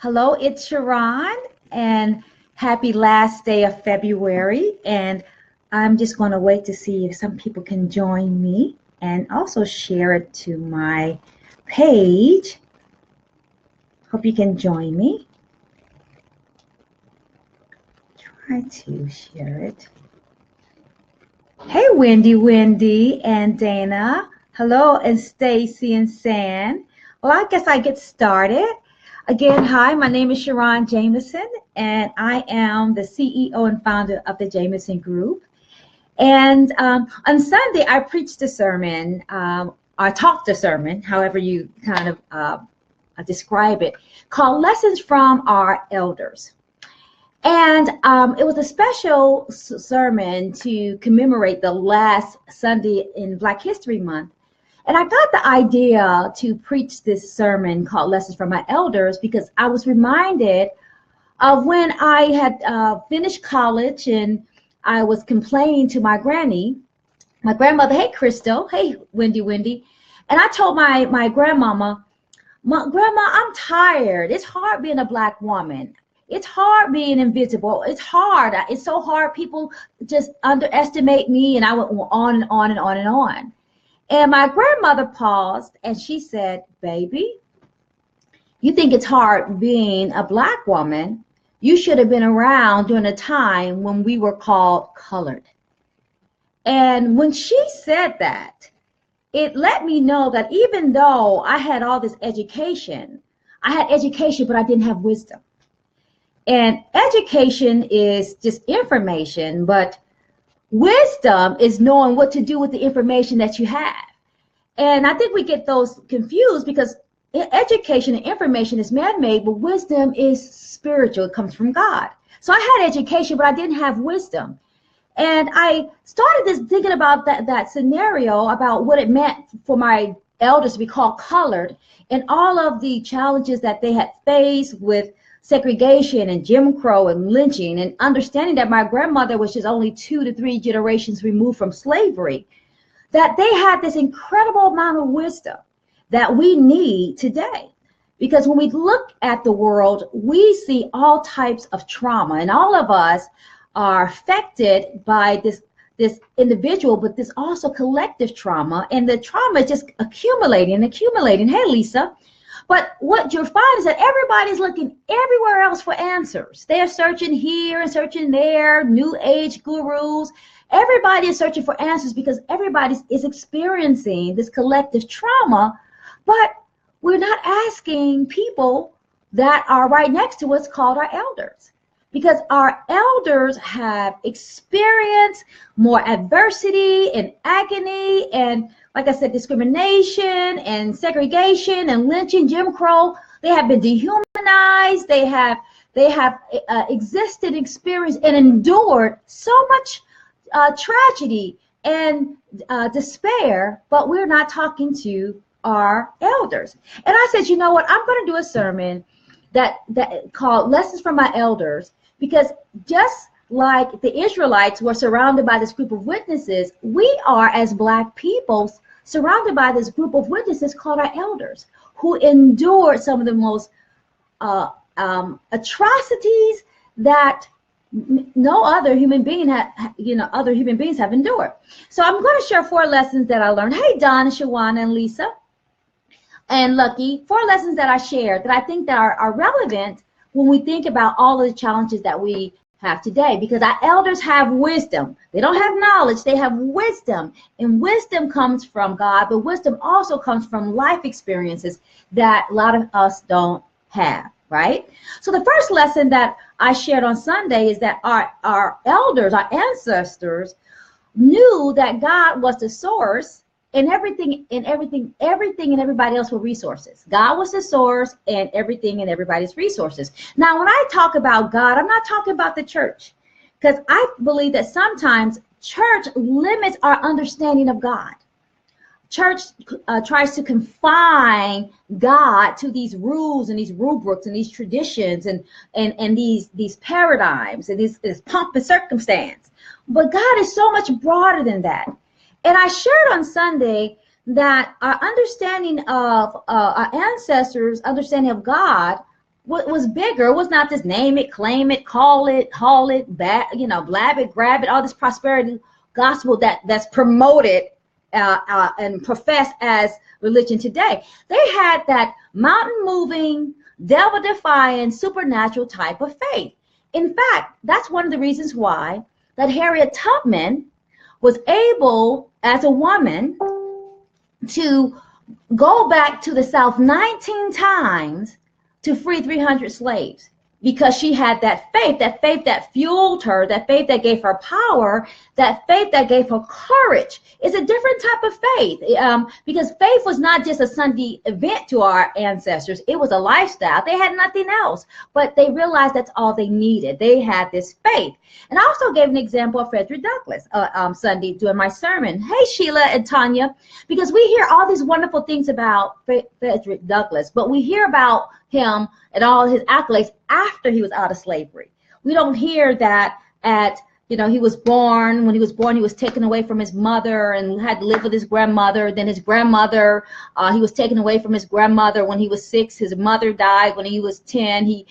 Hello, it's Sharon, and happy last day of February. And I'm just going to wait to see if some people can join me and also share it to my page. Hope you can join me. Try to share it. Hey, Wendy, and Dana. Hello, and Stacy and San. Well, I guess I get started. Again, hi, my name is Sharon Jameson, and I am the CEO and founder of the Jameson Group. And on Sunday, I preached a sermon, or talked a sermon, however you kind of describe it, called Lessons from Our Elders. And it was a special sermon to commemorate the last Sunday in Black History Month. And I got the idea to preach this sermon called Lessons from My Elders because I was reminded of when I had finished college and I was complaining to my grandmother, hey, Crystal, hey, Wendy. And I told my grandmama, Grandma, I'm tired. It's hard being a Black woman. It's hard being invisible. It's hard. It's so hard. People just underestimate me. And I went on and on and on and on. And my grandmother paused and she said, baby, you think it's hard being a Black woman? You should have been around during a time when we were called colored. And when she said that, it let me know that even though I had all this education, I had education, but I didn't have wisdom. And education is just information, but wisdom is knowing what to do with the information that you have. And I think we get those confused because education and information is man-made, but wisdom is spiritual. It comes from God. So I had education, but I didn't have wisdom. And I started this thinking about that scenario, about what it meant for my elders to be called colored and all of the challenges that they had faced with segregation and Jim Crow and lynching, and understanding that my grandmother was just only 2 to 3 generations removed from slavery, that they had this incredible amount of wisdom that we need today. Because when we look at the world, we see all types of trauma, and all of us are affected by this individual, but this also collective trauma, and the trauma is just accumulating. Hey, Lisa. But what you'll find is that everybody's looking everywhere else for answers. They're searching here and searching there, new age gurus. Everybody is searching for answers because everybody is experiencing this collective trauma, but we're not asking people that are right next to us called our elders. Because our elders have experienced more adversity and agony and, like I said, discrimination and segregation and lynching, Jim Crow. They have been dehumanized. They have existed, experienced, and endured so much tragedy and despair, but we're not talking to our elders. And I said, you know what? I'm going to do a sermon that called Lessons from My Elders, because just like the Israelites were surrounded by this group of witnesses, we are, as Black people, surrounded by this group of witnesses called our elders, who endured some of the most atrocities that no other human being other human beings have endured. So I'm going to share 4 lessons that I learned. Hey, Don, Shawana, and Lisa, and Lucky, 4 lessons that I shared that I think that are relevant when we think about all of the challenges that we have today, because our elders have wisdom. They don't have knowledge, they have wisdom. And wisdom comes from God, but wisdom also comes from life experiences that a lot of us don't have, right? So the first lesson that I shared on Sunday is that our elders, our ancestors, knew that God was the source, and everything and everybody else were resources. God was the source, and everything and everybody's resources. Now, when I talk about God, I'm not talking about the church, because I believe that sometimes church limits our understanding of God. Church tries to confine God to these rules and these rubrics and these traditions and these paradigms and this pomp and circumstance. But God is so much broader than that. And I shared on Sunday that our understanding of our ancestors' understanding of God what was bigger. It was not just name it, claim it, call it, haul it, blab it, grab it, all this prosperity gospel that's promoted and professed as religion today. They had that mountain moving, devil defying, supernatural type of faith. In fact, that's one of the reasons why that Harriet Tubman was able, as a woman, to go back to the South 19 times to free 300 slaves, because she had that faith that fueled her, that faith that gave her power, that faith that gave her courage. It's a different type of faith, because faith was not just a Sunday event to our ancestors. It was a lifestyle. They had nothing else, but they realized that's all they needed. They had this faith. And I also gave an example of Frederick Douglass Sunday during my sermon. Hey, Sheila and Tanya, because we hear all these wonderful things about Frederick Douglass, but we hear about him and all his accolades after he was out of slavery. We don't hear that he was born. When he was born, he was taken away from his mother and had to live with his grandmother. Then his grandmother, he was taken away from his grandmother when he was 6. His mother died when he was 10. He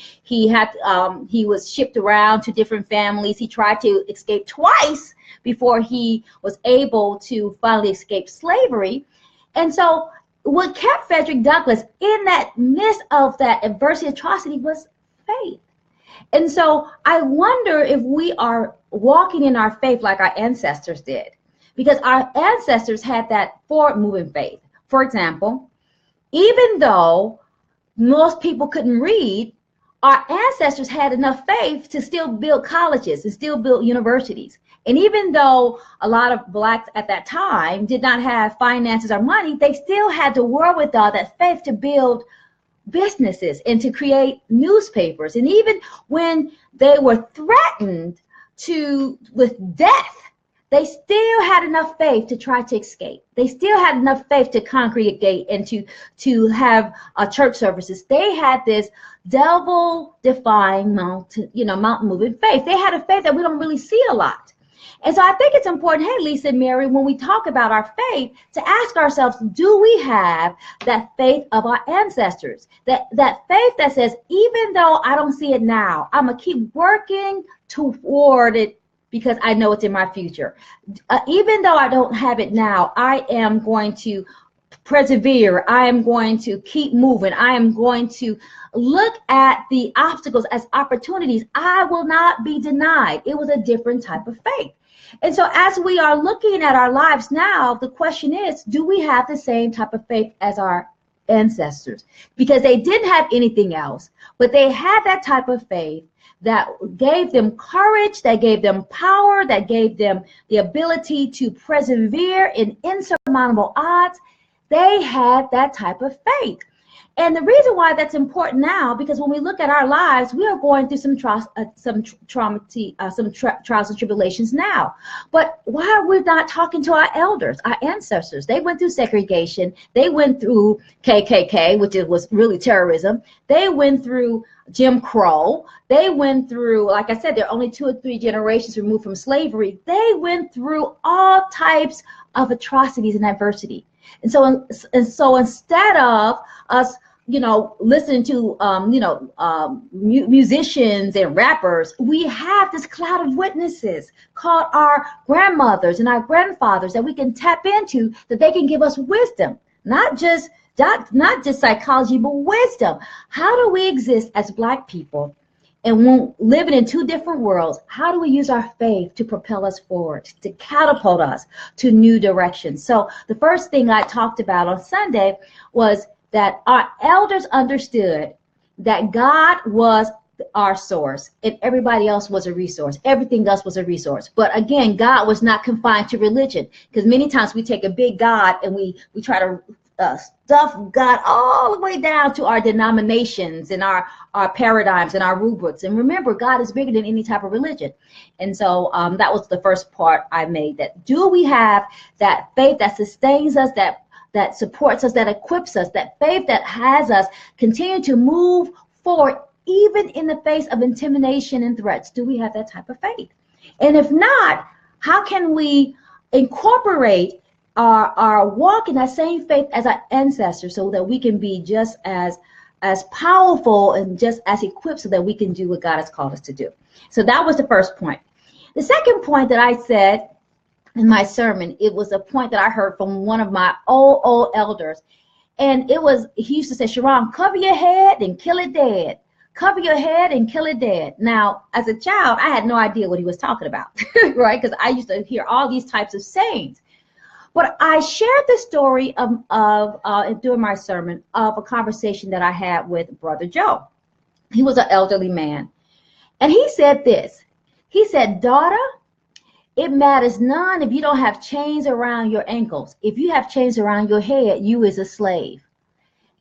was shipped around to different families. He tried to escape twice before he was able to finally escape slavery. And so what kept Frederick Douglass in that midst of that adversity, atrocity, was faith. And so I wonder if we are walking in our faith like our ancestors did, because our ancestors had that forward-moving faith. For example, even though most people couldn't read, our ancestors had enough faith to still build colleges and still build universities. And even though a lot of blacks at that time did not have finances or money, they still had the wherewithal, that faith, to build businesses and to create newspapers. And even when they were threatened with death, they still had enough faith to try to escape. They still had enough faith to congregate and to have church services. They had this devil-defying mountain-moving faith. They had a faith that we don't really see a lot. And so I think it's important, hey, Lisa and Mary, when we talk about our faith, to ask ourselves, do we have that faith of our ancestors? That faith that says, even though I don't see it now, I'm going to keep working toward it because I know it's in my future. Even though I don't have it now, I am going to persevere. I am going to keep moving. I am going to look at the obstacles as opportunities. I will not be denied. It was a different type of faith. And so as we are looking at our lives now, the question is, do we have the same type of faith as our ancestors? Because they didn't have anything else, but they had that type of faith that gave them courage, that gave them power, that gave them the ability to persevere in insurmountable odds. They had that type of faith. And the reason why that's important now, because when we look at our lives, we are going through some trials and tribulations now. But why are we not talking to our elders, our ancestors? They went through segregation. They went through KKK, which was really terrorism. They went through Jim Crow. They went through, like I said, they're only 2 or 3 generations removed from slavery. They went through all types of atrocities and adversity. And so instead of us, listening to, musicians and rappers, we have this cloud of witnesses called our grandmothers and our grandfathers that we can tap into, that they can give us wisdom, not just psychology, but wisdom. How do we exist as Black people? And when living in 2 different worlds, how do we use our faith to propel us forward, to catapult us to new directions? So the first thing I talked about on Sunday was that our elders understood that God was our source and everybody else was a resource. Everything else was a resource. But again, God was not confined to religion, because many times we take a big God and we try to stuff God all the way down to our denominations and our paradigms and our rubrics. And remember, God is bigger than any type of religion. And so that was the first part I made. That do we have that faith that sustains us, that supports us, that equips us, that faith that has us continue to move forward even in the face of intimidation and threats? Do we have that type of faith? And if not, how can we incorporate our walk in that same faith as our ancestors, so that we can be just as as powerful and just as equipped so that we can do what God has called us to do. So that was the first point. The second point that I said in my sermon, it was a point that I heard from one of my old elders. And it was, he used to say, Sharon, cover your head and kill it dead. Cover your head and kill it dead. Now, as a child, I had no idea what he was talking about, right? Because I used to hear all these types of sayings. But I shared the story during my sermon of a conversation that I had with Brother Joe. He was an elderly man. And he said this. He said, daughter, it matters none if you don't have chains around your ankles. If you have chains around your head, you is a slave.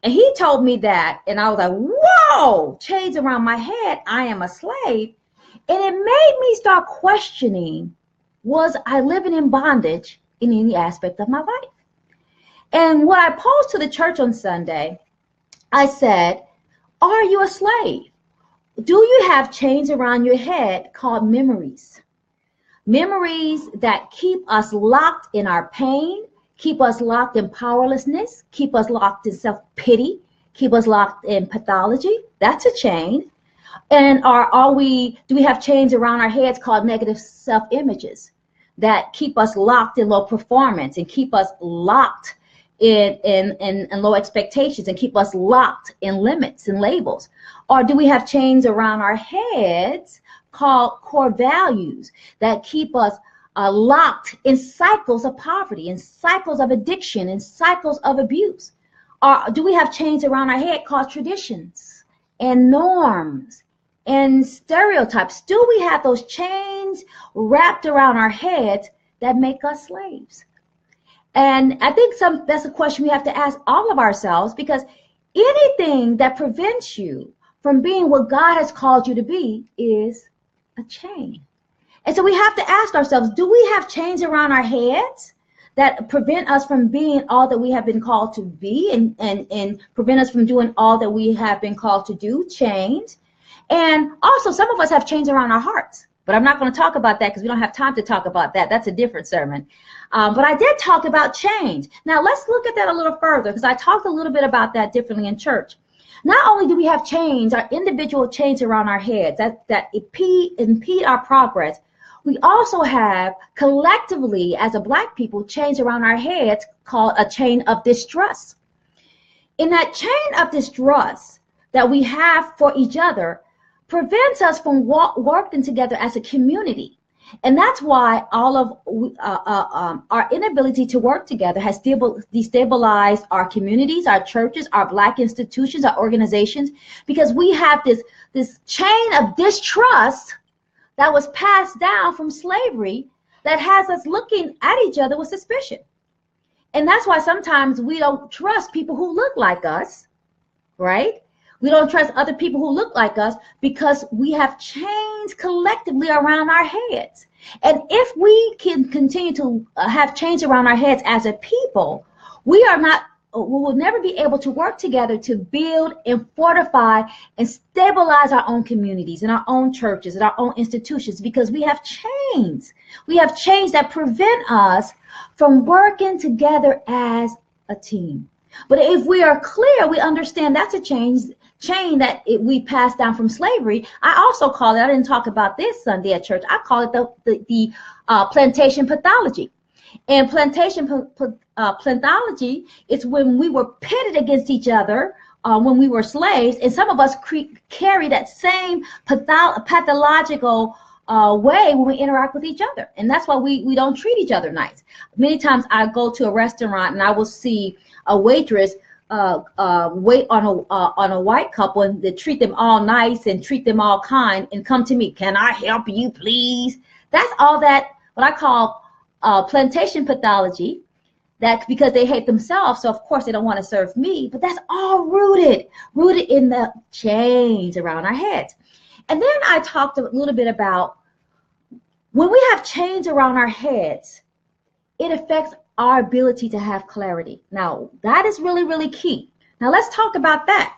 And he told me that, and I was like, whoa, chains around my head, I am a slave. And it made me start questioning, was I living in bondage in any aspect of my life? And when I posed to the church on Sunday, I said, are you a slave? Do you have chains around your head called memories? Memories that keep us locked in our pain, keep us locked in powerlessness, keep us locked in self-pity, keep us locked in pathology. That's a chain. And do we have chains around our heads called negative self-images that keep us locked in low performance and keep us locked in low expectations and keep us locked in limits and labels? Or do we have chains around our heads called core values that keep us locked in cycles of poverty, in cycles of addiction, in cycles of abuse? Or do we have chains around our head called traditions and norms and stereotypes? Do we have those chains wrapped around our heads that make us slaves? And I think that's a question we have to ask all of ourselves, because anything that prevents you from being what God has called you to be is a chain. And so we have to ask ourselves, do we have chains around our heads that prevent us from being all that we have been called to be and prevent us from doing all that we have been called to do? Chains. And also, some of us have chains around our hearts. But I'm not going to talk about that because we don't have time to talk about that. That's a different sermon. But I did talk about chains. Now, let's look at that a little further, because I talked a little bit about that differently in church. Not only do we have chains, our individual chains around our heads that impede our progress, we also have collectively, as a Black people, chains around our heads called a chain of distrust. In that chain of distrust that we have for each other prevents us from working together as a community. And that's why all of our inability to work together has destabilized our communities, our churches, our Black institutions, our organizations, because we have this chain of distrust that was passed down from slavery that has us looking at each other with suspicion. And that's why sometimes we don't trust people who look like us, right? We don't trust other people who look like us because we have chains collectively around our heads. And if we can continue to have chains around our heads as a people, we will never be able to work together to build and fortify and stabilize our own communities and our own churches and our own institutions, because we have chains. We have chains that prevent us from working together as a team. But if we are clear, we understand that's a chain that we passed down from slavery. I also call it, I didn't talk about this Sunday at church, I call it the plantation pathology. And plantation pathology is when we were pitted against each other when we were slaves, and some of us carry that same pathological way when we interact with each other. And that's why we don't treat each other nice. Many times I go to a restaurant and I will see a waitress wait on a white couple, and they treat them all nice and treat them all kind and come to me, can I help you please? That's all that what I call plantation pathology, that because they hate themselves, so of course they don't want to serve me, but that's all rooted in the chains around our heads. And then I talked a little bit about when we have chains around our heads, it affects our ability to have clarity. Now, that is really, really key. Now, let's talk about that.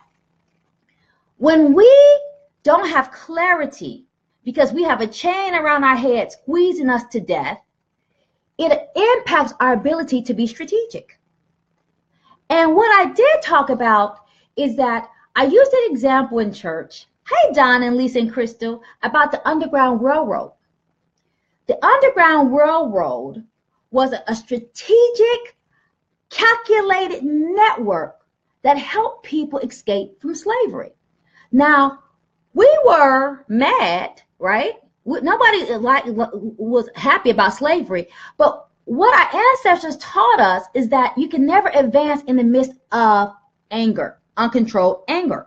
When we don't have clarity because we have a chain around our head squeezing us to death, it impacts our ability to be strategic. And what I did talk about is that I used an example in church. Hey, Don and Lisa and Crystal, about the Underground Railroad. The Underground Railroad was a strategic, calculated network that helped people escape from slavery. Now, we were mad, right? Nobody was happy about slavery, but what our ancestors taught us is that you can never advance in the midst of anger, uncontrolled anger,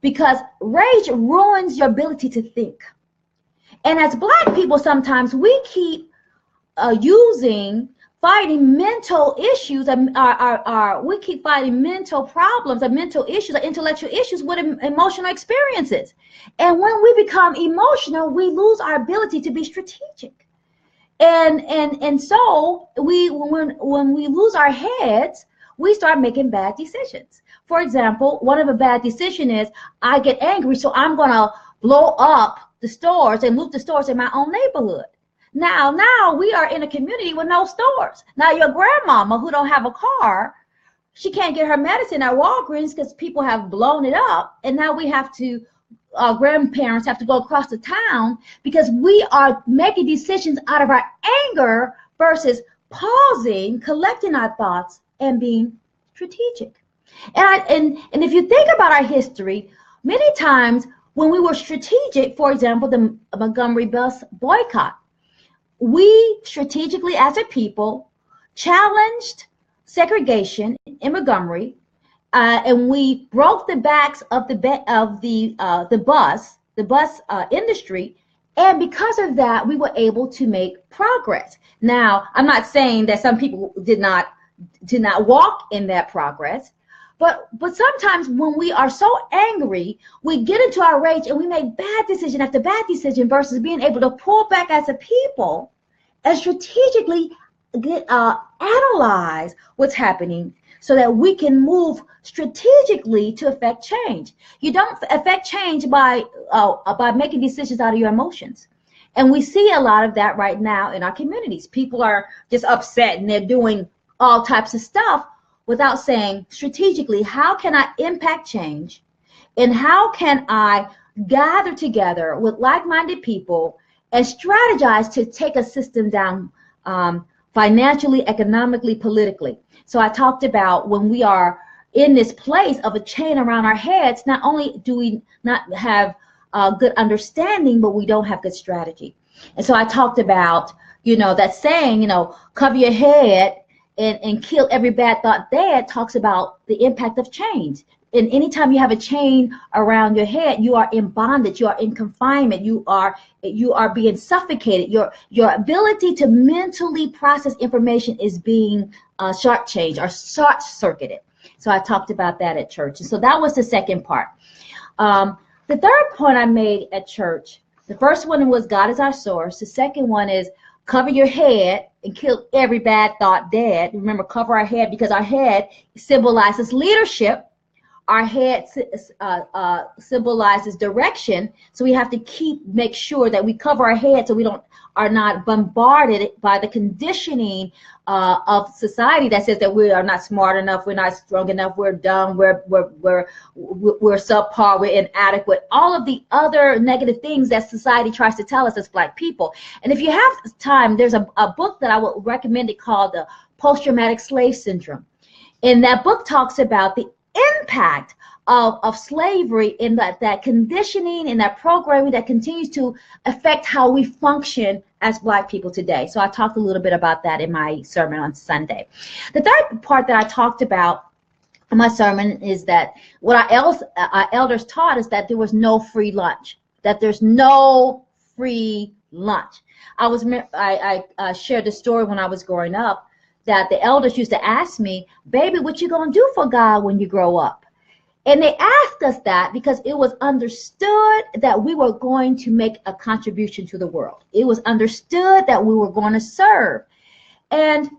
because rage ruins your ability to think. And as Black people, sometimes we keep fighting mental issues, we keep fighting mental problems, mental issues, intellectual issues with emotional experiences. And when we become emotional, we lose our ability to be strategic. And so when we lose our heads, we start making bad decisions. For example, one of the bad decisions is I get angry, so I'm gonna blow up the stores and loot the stores in my own neighborhood. Now we are in a community with no stores. Now your grandmama who don't have a car, she can't get her medicine at Walgreens because people have blown it up. And now we have to, our grandparents have to go across the town because we are making decisions out of our anger versus pausing, collecting our thoughts, and being strategic. And if you think about our history, many times when we were strategic, for example, the Montgomery bus boycott, we strategically as a people challenged segregation in Montgomery, and we broke the backs of the bus industry, and because of that, we were able to make progress. Now, I'm not saying that some people did not walk in that progress, but sometimes when we are so angry, we get into our rage and we make bad decision after bad decision versus being able to pull back as a people and strategically analyze what's happening so that we can move strategically to affect change. You don't affect change by making decisions out of your emotions. And we see a lot of that right now in our communities. People are just upset and they're doing all types of stuff without saying strategically, how can I impact change? And how can I gather together with like-minded people and strategize to take a system down financially, economically, politically? So I talked about when we are in this place of a chain around our heads, not only do we not have good understanding, but we don't have good strategy. And so I talked about, that saying, cover your head and kill every bad thought dead, talks about the impact of change. And anytime you have a chain around your head, you are in bondage, you are in confinement, you are being suffocated. Your ability to mentally process information is being shortchanged or short-circuited. So I talked about that at church. And so that was the second part. The third point I made at church, the first one was God is our source. The second one is cover your head and kill every bad thought dead. Remember, cover our head because our head symbolizes leadership. Our head symbolizes direction. So we have to make sure that we cover our head so we are not bombarded by the conditioning of society that says that we are not smart enough, we're not strong enough, we're dumb, we're subpar, we're inadequate. All of the other negative things that society tries to tell us as Black people. And if you have time, there's a book that I would recommend it called The Post-Traumatic Slave Syndrome. And that book talks about the impact of slavery in that conditioning and that programming that continues to affect how we function as Black people today. So I talked a little bit about that in my sermon on Sunday. The third part that I talked about in my sermon is that what our elders taught us that there was no free lunch, that there's no free lunch. I shared the story when I was growing up that the elders used to ask me, baby, what you gonna do for God when you grow up? And they asked us that because it was understood that we were going to make a contribution to the world. It was understood that we were going to serve. And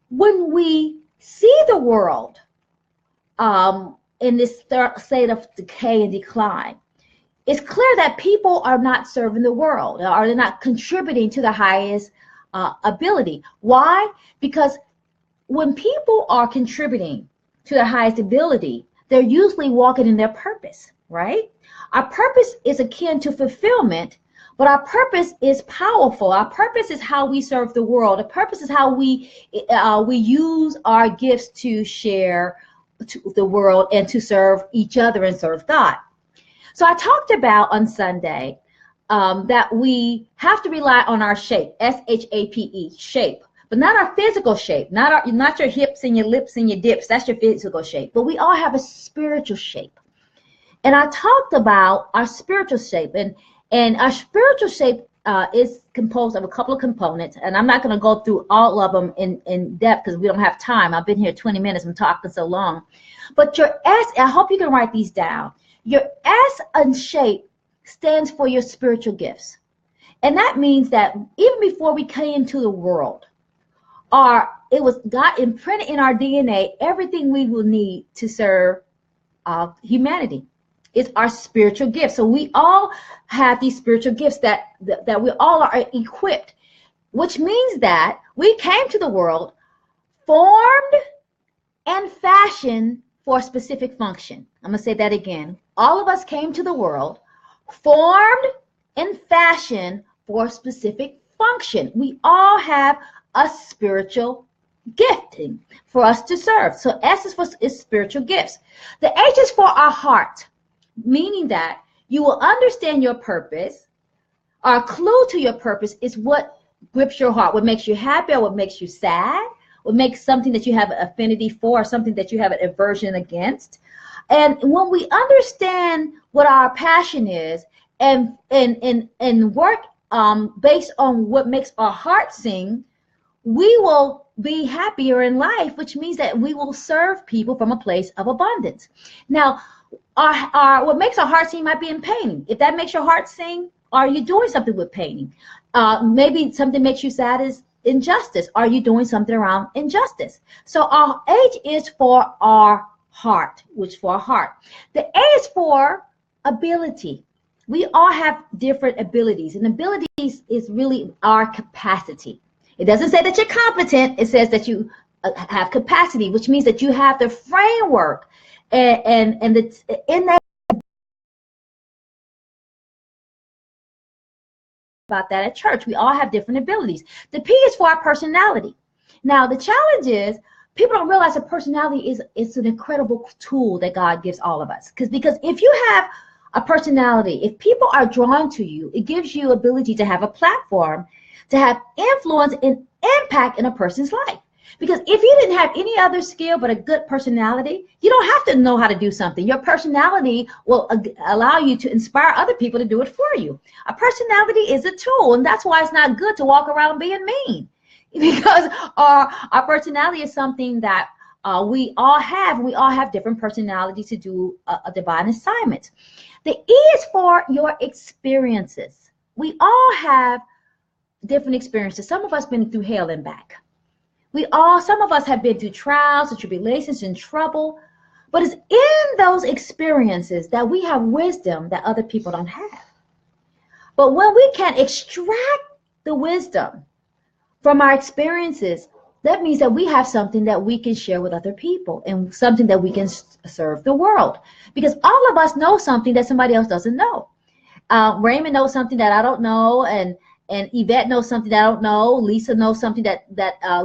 when we see the world in this state of decay and decline, it's clear that people are not serving the world, or they're not contributing to the highest ability. Why? Because when people are contributing to their highest ability, they're usually walking in their purpose. right? Our purpose is akin to fulfillment, but our purpose is powerful. Our purpose is how we serve the world. The purpose is how we use our gifts to share to the world and to serve each other and serve God. So I talked about on Sunday that we have to rely on our shape, S-H-A-P-E, shape, but not our physical shape, not your hips and your lips and your dips. That's your physical shape. But we all have a spiritual shape. And I talked about our spiritual shape, and our spiritual shape is composed of a couple of components, and I'm not going to go through all of them in depth because we don't have time. I've been here 20 minutes. I'm talking so long. But your S, I hope you can write these down. Your S in shape stands for your spiritual gifts. And that means that even before we came into the world, it was God imprinted in our DNA everything we will need to serve humanity. It's our spiritual gifts. So we all have these spiritual gifts that we all are equipped, which means that we came to the world formed and fashioned for a specific function. I'm going to say that again. All of us came to the world formed and fashioned for a specific function. We all have a spiritual gifting for us to serve. So S is spiritual gifts. The H is for our heart, meaning that you will understand your purpose. Our clue to your purpose is what grips your heart, what makes you happy or what makes you sad, what makes something that you have an affinity for or something that you have an aversion against. And when we understand what our passion is and work based on what makes our heart sing, we will be happier in life, which means that we will serve people from a place of abundance. Now, what makes our heart sing might be in painting. If that makes your heart sing, are you doing something with painting? Maybe something makes you sad is injustice. Are you doing something around injustice? So our H is for our heart, which is for our heart. The A is for ability. We all have different abilities, and abilities is really our capacity. It doesn't say that you're competent. It says that you have capacity, which means that you have the framework and in that about that at church. We all have different abilities. The P is for our personality. Now the challenge is people don't realize that personality is an incredible tool that God gives all of us. Because if you have a personality, if people are drawn to you, it gives you ability to have a platform, to have influence and impact in a person's life. Because if you didn't have any other skill but a good personality, you don't have to know how to do something. Your personality will allow you to inspire other people to do it for you. A personality is a tool, and that's why it's not good to walk around being mean. Because our personality is something that we all have. We all have different personalities to do a divine assignment. The E is for your experiences. We all have different experiences. Some of us been through hell and back. Some of us have been through trials and tribulations and trouble, but it's in those experiences that we have wisdom that other people don't have. But when we can extract the wisdom from our experiences, that means that we have something that we can share with other people and something that we can serve the world. Because all of us know something that somebody else doesn't know. Raymond knows something that I don't know, and Yvette knows something that I don't know. Lisa knows something that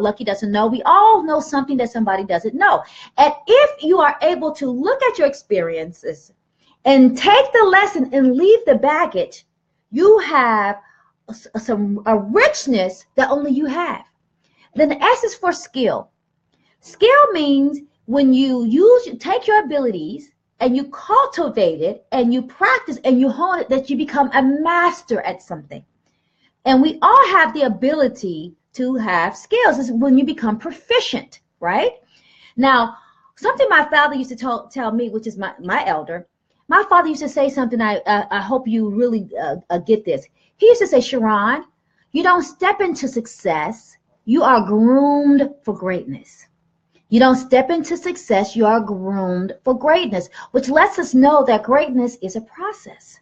Lucky doesn't know. We all know something that somebody doesn't know. And if you are able to look at your experiences and take the lesson and leave the baggage, you have a richness that only you have. Then the S is for skill. Skill means when you take your abilities and you cultivate it and you practice and you hone it, that you become a master at something. And we all have the ability to have skills. It's when you become proficient, right? Now, something my father used to tell me, which is my elder, my father used to say something, I hope you really get this. He used to say, Sharon, you don't step into success, you are groomed for greatness. You don't step into success, you are groomed for greatness, which lets us know that greatness is a process.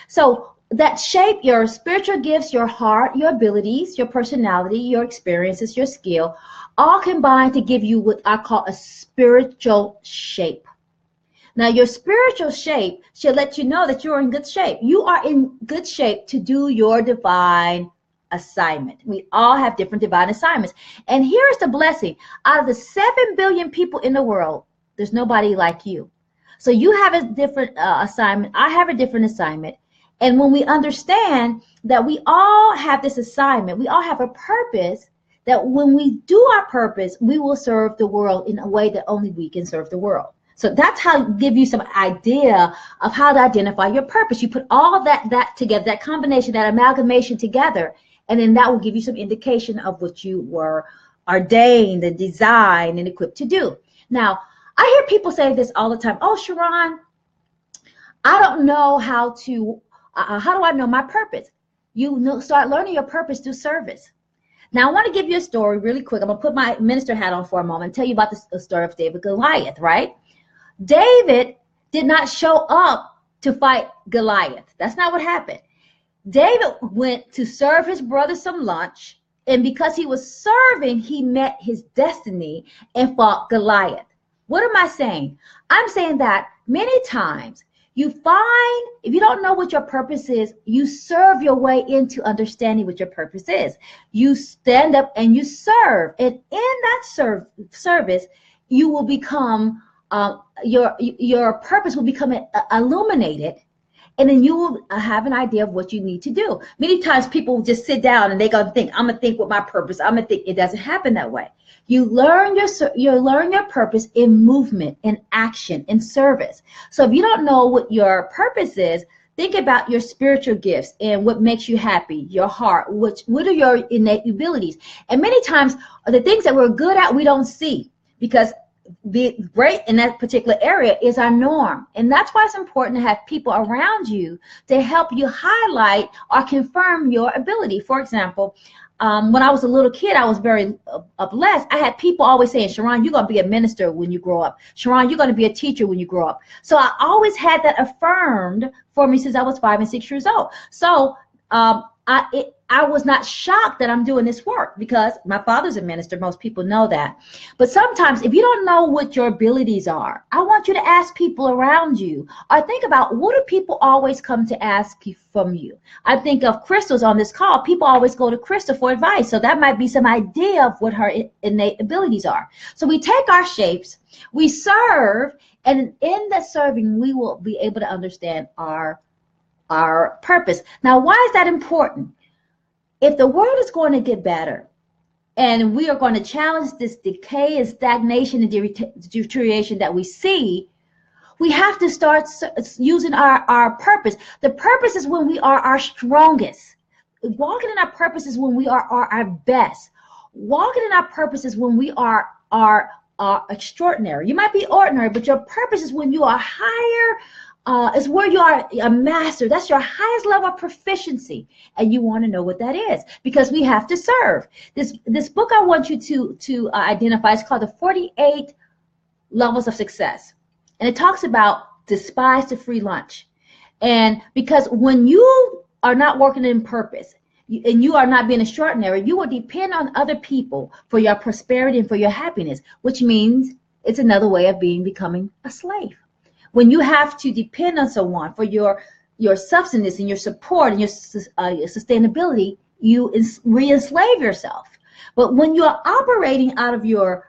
So that shape your spiritual gifts, your heart, your abilities, your personality, your experiences, your skill, all combine to give you what I call a spiritual shape. Now, your spiritual shape should let you know that you're in good shape. You are in good shape to do your divine assignment. We all have different divine assignments. And here's the blessing. Out of the 7 billion people in the world, there's nobody like you. So you have a different assignment. I have a different assignment. And when we understand that we all have this assignment, we all have a purpose, that when we do our purpose, we will serve the world in a way that only we can serve the world. So that's how to give you some idea of how to identify your purpose. You put all that together, that combination, that amalgamation together, and then that will give you some indication of what you were ordained and designed and equipped to do. Now, I hear people say this all the time. Oh, Sharon, I don't know how do I know my purpose? Start learning your purpose through service. Now, I want to give you a story really quick. I'm going to put my minister hat on for a moment and tell you about the story of David Goliath, right? David did not show up to fight Goliath. That's not what happened. David went to serve his brother some lunch, and because he was serving, he met his destiny and fought Goliath. What am I saying? I'm saying that many times you find, if you don't know what your purpose is, you serve your way into understanding what your purpose is. You stand up and you serve, and in that service, you will become your purpose will become illuminated, and then you will have an idea of what you need to do. Many times people just sit down and they go think, I'm gonna think what my purpose. I'm gonna think. It doesn't happen that way. You learn your purpose in movement, in action, in service. So if you don't know what your purpose is, think about your spiritual gifts and what makes you happy, your heart, what are your innate abilities. And many times the things that we're good at, we don't see, because being great in that particular area is our norm. And that's why it's important to have people around you to help you highlight or confirm your ability. For example, when I was a little kid, I was very blessed. I had people always saying, Sharon, you're going to be a minister when you grow up. Sharon, you're going to be a teacher when you grow up. So I always had that affirmed for me since I was 5 and 6 years old. So I was not shocked that I'm doing this work, because my father's a minister. Most people know that. But sometimes if you don't know what your abilities are, I want you to ask people around you, or think about, what do people always come to ask from you? I think of Crystal's on this call. People always go to Crystal for advice. So that might be some idea of what her innate abilities are. So we take our shapes, we serve, and in that serving, we will be able to understand our purpose. Now, why is that important? If the world is going to get better, and we are going to challenge this decay and stagnation and deterioration that we see, we have to start using our purpose. The purpose is when we are our strongest. Walking in our purpose is when we are our best. Walking in our purpose is when we are extraordinary. You might be ordinary, but your purpose is when you are higher. Is where you are a master. That's your highest level of proficiency, and you want to know what that is, because we have to serve. This book I want you to identify is called The 48 Levels of Success, and it talks about despise the free lunch. And because when you are not working in purpose, and you are not being extraordinary, you will depend on other people for your prosperity and for your happiness, which means it's another way of becoming a slave. When you have to depend on someone for your substance and your support and your sustainability, you re-enslave yourself. But when you are operating out of you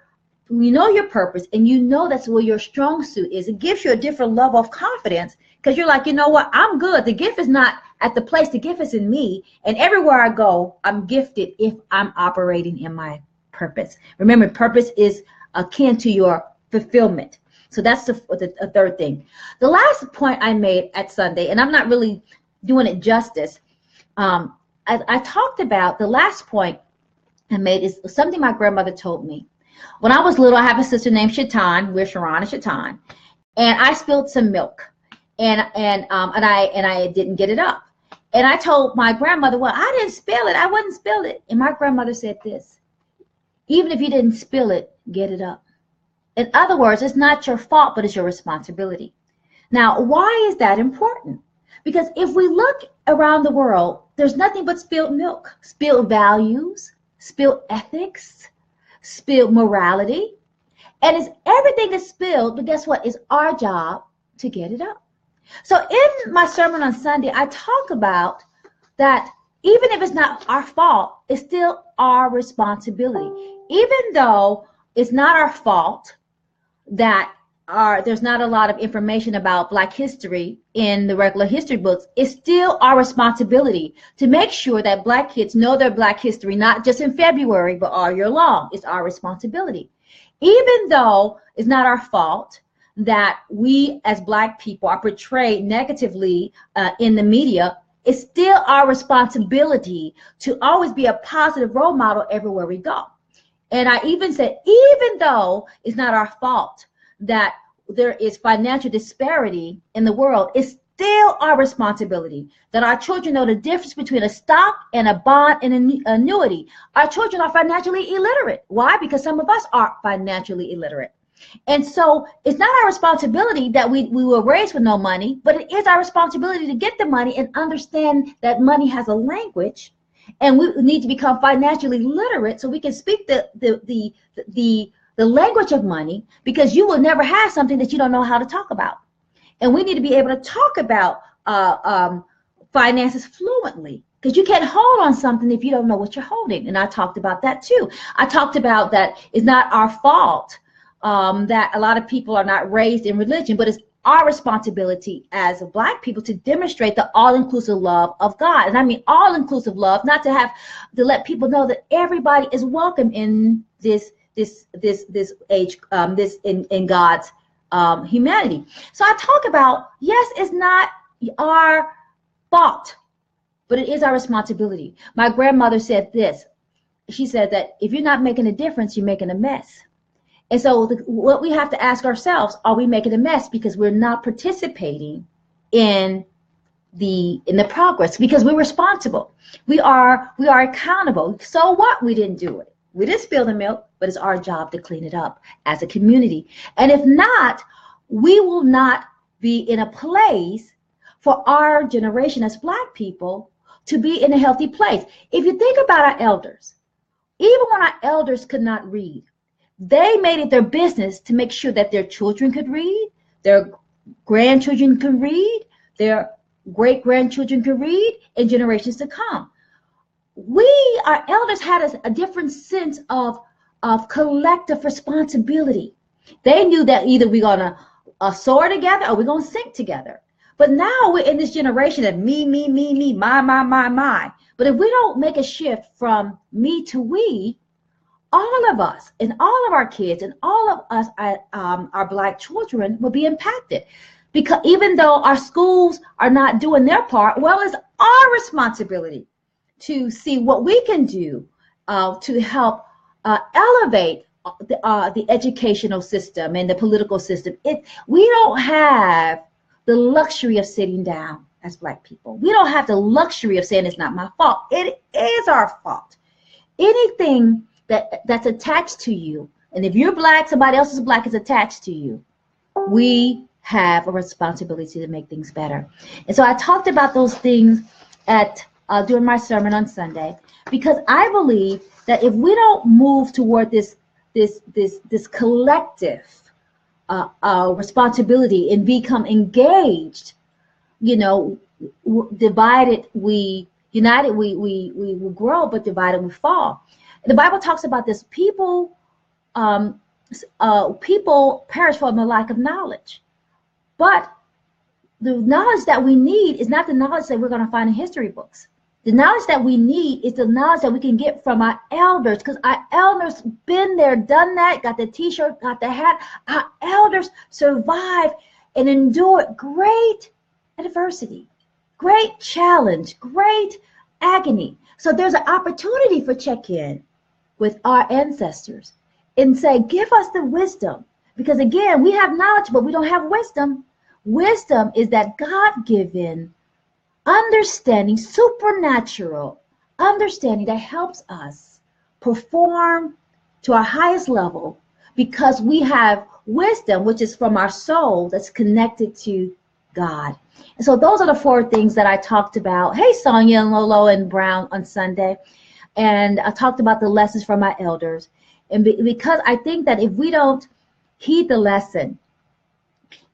know your purpose, and you know that's where your strong suit is, it gives you a different level of confidence, because you're like, you know what, I'm good. The gift is not at the place. The gift is in me, and everywhere I go, I'm gifted if I'm operating in my purpose. Remember, purpose is akin to your fulfillment. So that's the third thing. The last point I made at Sunday, and I'm not really doing it justice, I talked about, the last point I made is something my grandmother told me. When I was little, I have a sister named Shatan. We're Sharon and Shatan, and I spilled some milk, and I didn't get it up. And I told my grandmother, well, I didn't spill it. I wouldn't spill it. And my grandmother said this: even if you didn't spill it, get it up. In other words, it's not your fault, but it's your responsibility. Now, why is that important? Because if we look around the world, there's nothing but spilled milk, spilled values, spilled ethics, spilled morality. And it's everything is spilled, but guess what? It's our job to get it up. So in my sermon on Sunday, I talk about that even if it's not our fault, it's still our responsibility. Even though it's not our fault that there's not a lot of information about Black history in the regular history books, it's still our responsibility to make sure that Black kids know their Black history, not just in February, but all year long. It's our responsibility. Even though it's not our fault that we as Black people are portrayed negatively in the media, it's still our responsibility to always be a positive role model everywhere we go. And I even said, even though it's not our fault that there is financial disparity in the world, it's still our responsibility that our children know the difference between a stock and a bond and an annuity. Our children are financially illiterate. Why? Because some of us are financially illiterate. And so it's not our responsibility that we were raised with no money, but it is our responsibility to get the money and understand that money has a language, and we need to become financially literate so we can speak the language of money, because you will never have something that you don't know how to talk about. And we need to be able to talk about finances fluently, because you can't hold on something if you don't know what you're holding. And I talked about that too. I talked about that it's not our fault that a lot of people are not raised in religion, but it's our responsibility as Black people to demonstrate the all-inclusive love of God. And I mean all-inclusive love, not to let people know that everybody is welcome in this age, in God's humanity. So I talk about, yes, it's not our fault, but it is our responsibility. My grandmother said this. She said that if you're not making a difference, you're making a mess. And so what we have to ask ourselves, are we making a mess because we're not participating in the progress? Because we're responsible. We are accountable. So what? We didn't do it. We didn't spill the milk, but it's our job to clean it up as a community. And if not, we will not be in a place for our generation as Black people to be in a healthy place. If you think about our elders, even when our elders could not read, they made it their business to make sure that their children could read, their grandchildren could read, their great-grandchildren could read, and generations to come. Our elders had a different sense of collective responsibility. They knew that either we're going to soar together or we're going to sink together. But now we're in this generation of me, my. But if we don't make a shift from me to we, all of us and all of our kids and all of us, our Black children, will be impacted. Because even though our schools are not doing their part, well, it's our responsibility to see what we can do to help elevate the educational system and the political system. We don't have the luxury of sitting down as Black people. We don't have the luxury of saying it's not my fault. It is our fault. Anything that's attached to you, and if you're Black, somebody else is Black is attached to you, we have a responsibility to make things better. And so I talked about those things during my sermon on Sunday, because I believe that if we don't move toward this collective responsibility and become engaged, divided united we will grow, but divided we fall. The Bible talks about this. People perish for the lack of knowledge. But the knowledge that we need is not the knowledge that we're going to find in history books. The knowledge that we need is the knowledge that we can get from our elders, because our elders been there, done that, got the t-shirt, got the hat. Our elders survived and endured great adversity, great challenge, great agony. So there's an opportunity for check-in with our ancestors and say, give us the wisdom. Because again, we have knowledge, but we don't have wisdom. Wisdom is that God-given understanding, supernatural understanding that helps us perform to our highest level, because we have wisdom, which is from our soul, that's connected to God. And so those are the 4 things that I talked about. Hey, Sonia and Lolo and Brown on Sunday. And I talked about the lessons from my elders. And because I think that if we don't heed the lesson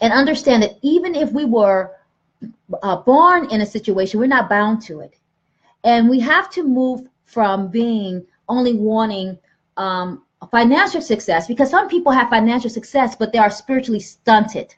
and understand that even if we were born in a situation, we're not bound to it. And we have to move from being only wanting financial success, because some people have financial success, but they are spiritually stunted.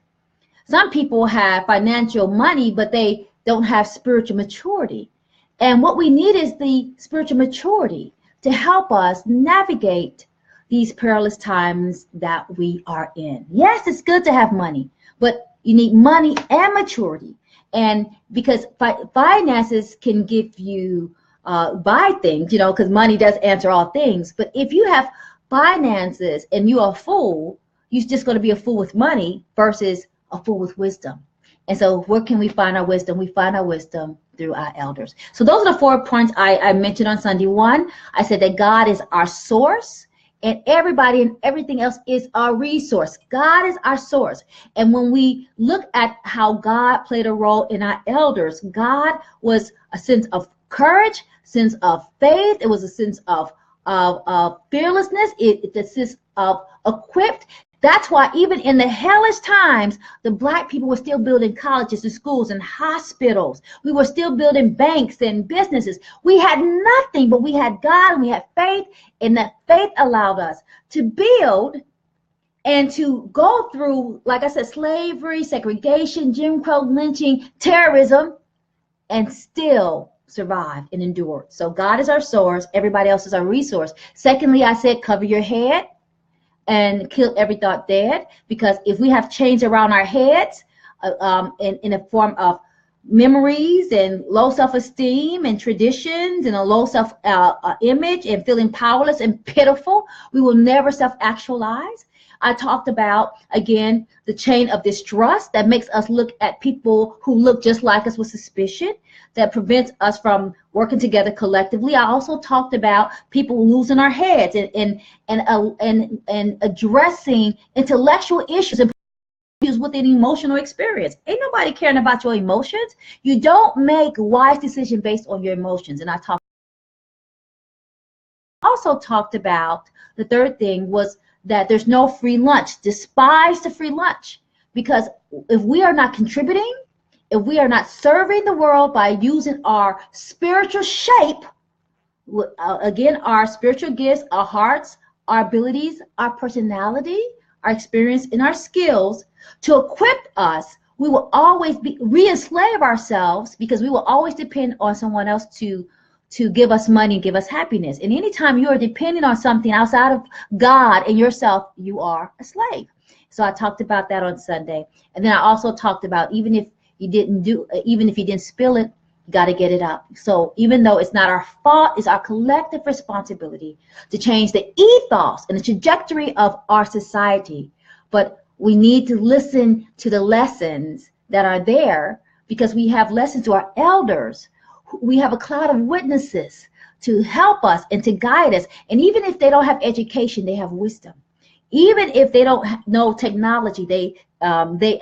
Some people have financial money, but they don't have spiritual maturity. And what we need is the spiritual maturity to help us navigate these perilous times that we are in. Yes, it's good to have money, but you need money and maturity. And because finances can give you buy things, because money does answer all things. But if you have finances and you're a fool, you're just going to be a fool with money versus a fool with wisdom. And so where can we find our wisdom? We find our wisdom through our elders. So those are the 4 points I mentioned on Sunday. 1, I said that God is our source, and everybody and everything else is our resource. God is our source. And when we look at how God played a role in our elders, God was a sense of courage, sense of faith. It was a sense of fearlessness. It's a sense of equipped. That's why even in the hellish times, the Black people were still building colleges and schools and hospitals. We were still building banks and businesses. We had nothing, but we had God and we had faith, and that faith allowed us to build and to go through, like I said, slavery, segregation, Jim Crow, lynching, terrorism, and still survive and endure. So God is our source. Everybody else is our resource. Secondly, I said cover your head and kill every thought dead, because if we have chains around our heads in a form of memories and low self-esteem and traditions and a low self-image and feeling powerless and pitiful, we will never self-actualize. I talked about, again, the chain of distrust that makes us look at people who look just like us with suspicion, that prevents us from working together collectively. I also talked about people losing our heads and addressing intellectual issues and with an emotional experience. Ain't nobody caring about your emotions. You don't make wise decisions based on your emotions. And I also talked about the third thing was that there's no free lunch. Despise the free lunch, because if we are not contributing, if we are not serving the world by using our spiritual shape, again, our spiritual gifts, our hearts, our abilities, our personality, our experience, and our skills to equip us, we will always be re-enslave ourselves, because we will always depend on someone else to give us money, give us happiness. And anytime you are depending on something outside of God and yourself, you are a slave. So I talked about that on Sunday. And then I also talked about even if you didn't spill it, you got to get it up. So even though it's not our fault, it's our collective responsibility to change the ethos and the trajectory of our society. But we need to listen to the lessons that are there, because we have lessons to our elders. We have a cloud of witnesses to help us and to guide us. And even if they don't have education, they have wisdom. Even if they don't know technology, they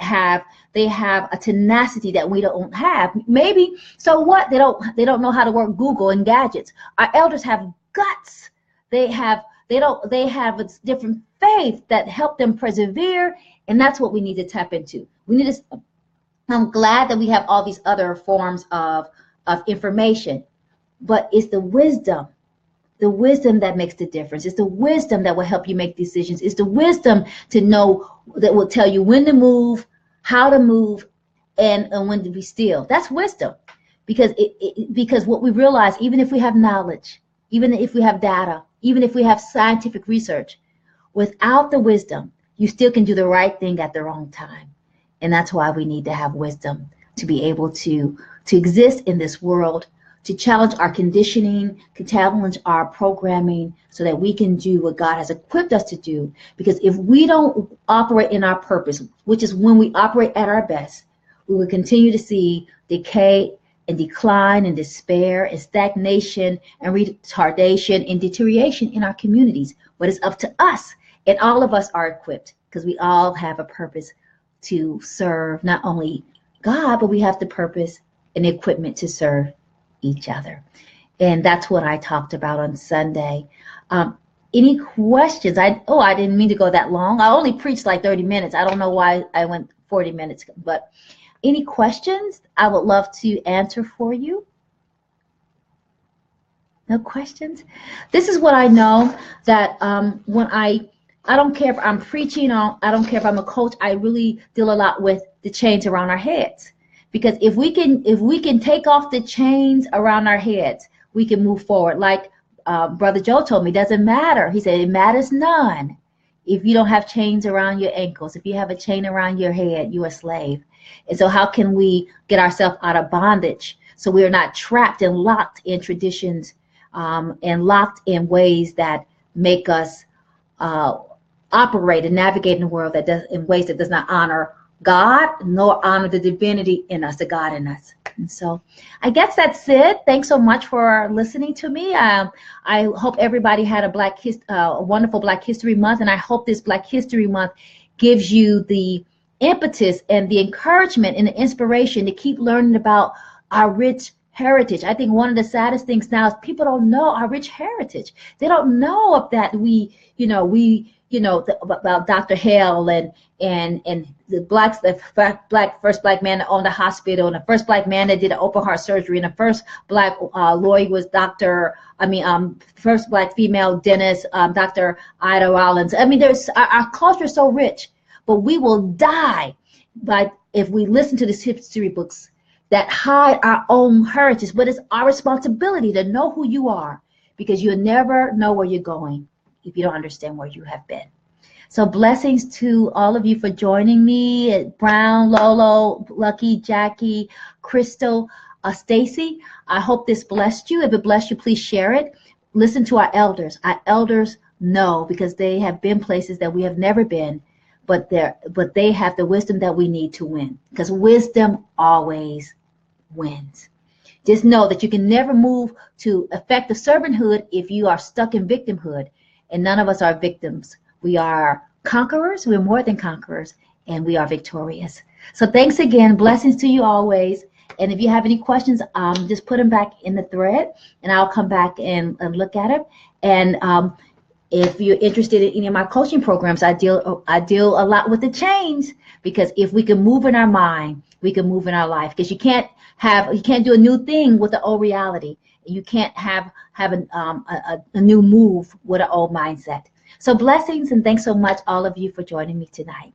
have a tenacity that we don't have. Maybe, so what? They don't know how to work Google and gadgets. Our elders have guts. They have a different faith that help them persevere, and that's what we need to tap into. I'm glad that we have all these other forms of information, but it's the wisdom that makes the difference. It's the wisdom that will help you make decisions. It's the wisdom to know, that will tell you when to move, how to move, and when to be still. That's wisdom, because what we realize, even if we have knowledge, even if we have data, even if we have scientific research, without the wisdom, you still can do the right thing at the wrong time. And that's why we need to have wisdom to be able to exist in this world, to challenge our conditioning, to challenge our programming, so that we can do what God has equipped us to do. Because if we don't operate in our purpose, which is when we operate at our best, we will continue to see decay and decline and despair and stagnation and retardation and deterioration in our communities. But it's up to us, and all of us are equipped, because we all have a purpose to serve not only God, but we have the purpose and the equipment to serve each other. And that's what I talked about on Sunday. Any questions? I didn't mean to go that long. I only preached like 30 minutes. I don't know why I went 40 minutes. But any questions, I would love to answer for you. No questions? This is what I know, that when I don't care if I'm preaching, or I don't care if I'm a coach, I really deal a lot with the chains around our heads. Because if we can take off the chains around our heads, we can move forward. Like Brother Joe told me, it doesn't matter. He said, it matters none if you don't have chains around your ankles. If you have a chain around your head, you're a slave. And so how can we get ourselves out of bondage so we are not trapped and locked in traditions and locked in ways that make us operate and navigate in the world in ways that does not honor God, nor honor the divinity in us, the God in us. And so I guess that's it. Thanks so much for listening to me. I hope everybody had a wonderful Black History Month, and I hope this Black History Month gives you the impetus and the encouragement and the inspiration to keep learning about our rich heritage. I think one of the saddest things now is people don't know our rich heritage. They don't know of that. About Dr. Hale and the first black man that owned a hospital, and the first black man that did an open heart surgery, and the first black lawyer was first black female dentist, Dr. Ida Rollins. I mean, our culture is so rich, but we will die if we listen to these history books that hide our own heritage. But it's our responsibility to know who you are, because you'll never know where you're going if you don't understand where you have been. So blessings to all of you for joining me. Brown, Lolo, Lucky, Jackie, Crystal, Stacy. I hope this blessed you. If it blessed you, please share it. Listen to our elders. Our elders know, because they have been places that we have never been, but they have the wisdom that we need to win, because wisdom always wins. Just know that you can never move to effective servanthood if you are stuck in victimhood, and none of us are victims. We are conquerors. We're more than conquerors, and we are victorious. So thanks again. Blessings to you always. And if you have any questions, just put them back in the thread, and I'll come back and look at it. And if you're interested in any of my coaching programs, I deal a lot with the chains, because if we can move in our mind, we can move in our life. Because you can't do a new thing with the old reality. You can't have a new move with an old mindset. So blessings, and thanks so much, all of you, for joining me tonight.